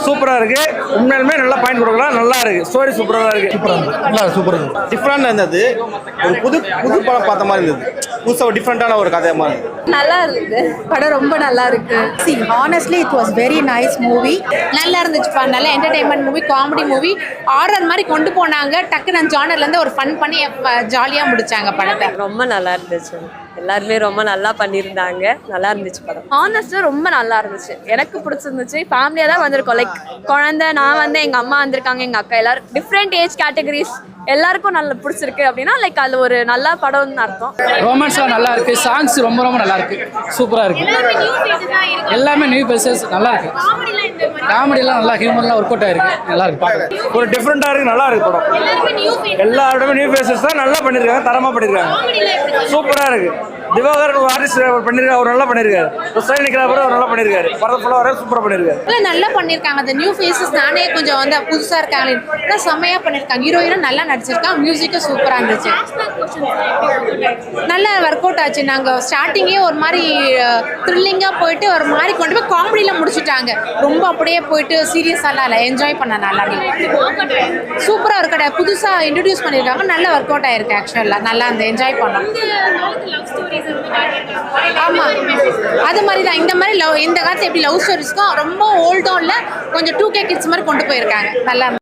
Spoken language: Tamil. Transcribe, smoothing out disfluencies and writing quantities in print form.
சூப்பரா இருக்கு. உண்மையிலுமே நல்லா பாயிண்ட் கொடுக்கலாம். நல்லா இருக்கு. ஸ்டோரி சூப்பரா தான் இருக்கு. சூப்பரா இருக்கு. டிஃப்ரெண்டா இருந்தது. ஒரு புது படம் பார்த்த மாதிரி இருந்தது. புதுசா டிஃப்ரெண்டான ஒரு கதை மாதிரி நல்லா இருந்தது. படம் ரொம்ப நல்லா இருக்கு. See, honestly, it was very nice movie. நல்லா இருந்துச்சுப்பா. நல்ல entertainment movie, comedy movie, horror மாதிரி கொண்டு போனாங்க. டக்குனு அந்த ஜானர்ல இருந்து ஒரு ஃபன் பண்ணி ஜாலியா முடிச்சாங்க படத்தை. ரொம்ப நல்லா இருந்துச்சு. எல்லாருமே ரொம்ப நல்லா பண்ணியிருந்தாங்க. நல்லா இருந்துச்சு படம். ஹானஸ்ட்டாக ரொம்ப நல்லா இருந்துச்சு. எனக்கு பிடிச்சிருந்துச்சு. ஃபேமிலியாக தான் வந்திருக்கோம். லைக் குழந்தை, நான் வந்து எங்கள் அம்மா வந்திருக்காங்க, எங்கள் அக்கா, எல்லாரும் டிஃப்ரெண்ட் ஏஜ் கேட்டகரிஸ் எல்லாருக்கும் நல்லா பிடிச்சிருக்கு அப்படின்னா லைக் அது ஒரு நல்ல படம்னு அர்த்தம். ரொமான்ஸ்லாம் நல்லா இருக்கு. சாங்ஸ் ரொம்ப ரொம்ப நல்லா இருக்கு. சூப்பரா இருக்கு. எல்லாமே நியூ ஃபேஸஸ் நல்லா இருக்கு. காமெடிலாம் நல்லா ஹியூமர்லாம் ஒர்க் அவுட் ஆயிருக்கு. நல்லா இருக்கு பார்க்க. ஒரு டிஃப்ரெண்டா இருக்கு. நல்லா இருக்கு படம். எல்லாரோட நியூ ஃபேஸஸ் தான் நல்லா பண்ணிருக்காங்க. தரமா பண்ணிருக்காங்க. சூப்பரா இருக்கு. திவாகர் ஆர்டிஸ்ட் பண்ணிருக்காரு. அவர் நல்லா பண்ணிருக்காரு. ஸ்டைல் நிக்கிறாரு. அவர் நல்லா பண்ணிருக்காரு. படம் ஃபுல்லா வர சூப்பரா பண்ணிருக்காரு. நல்லா பண்ணிருக்காங்க. அந்த நியூ ஃபேஸஸ் நானே கொஞ்சம் வந்து புதுசா இருக்காங்க. செம்மையா பண்ணிருக்காங்க. ஹீரோயினும் நல்லா நடிச்சிருக்காங்க. மியூசிக்கும் சூப்பரா இருந்துச்சு. நல்லா ஒர்க் அவுட் ஆச்சு. நாங்க ஸ்டார்டிங்கே ஒரு மாதிரி த்ரில்லிங்கா போயிட்டு ஒரு மாதிரி கொண்டு போய் காமெடியில முடிச்சுட்டாங்க. ரொம்ப அப்படியே போயிட்டு சீரியஸாலாம் இல்லை. என்ஜாய் பண்ண நல்லா சூப்பரா இருக்கடா. புதுசா இன்ட்ரடியூஸ் பண்ணிருக்காங்க. நல்லா ஒர்க் அவுட் ஆயிருக்கு. ஆக்சுவலா நல்லா அந்த என்ஜாய் பண்ணோம். ஆமா, அது மாதிரி தான். இந்த மாதிரி இந்த காலத்துல எப்படி லவ் ஸ்டோரிஸ்க்கும் ரொம்ப ஓல்டும் இல்லை, கொஞ்சம் 2K கிட்ஸ் மாதிரி கொண்டு போயிருக்காங்க. நல்லா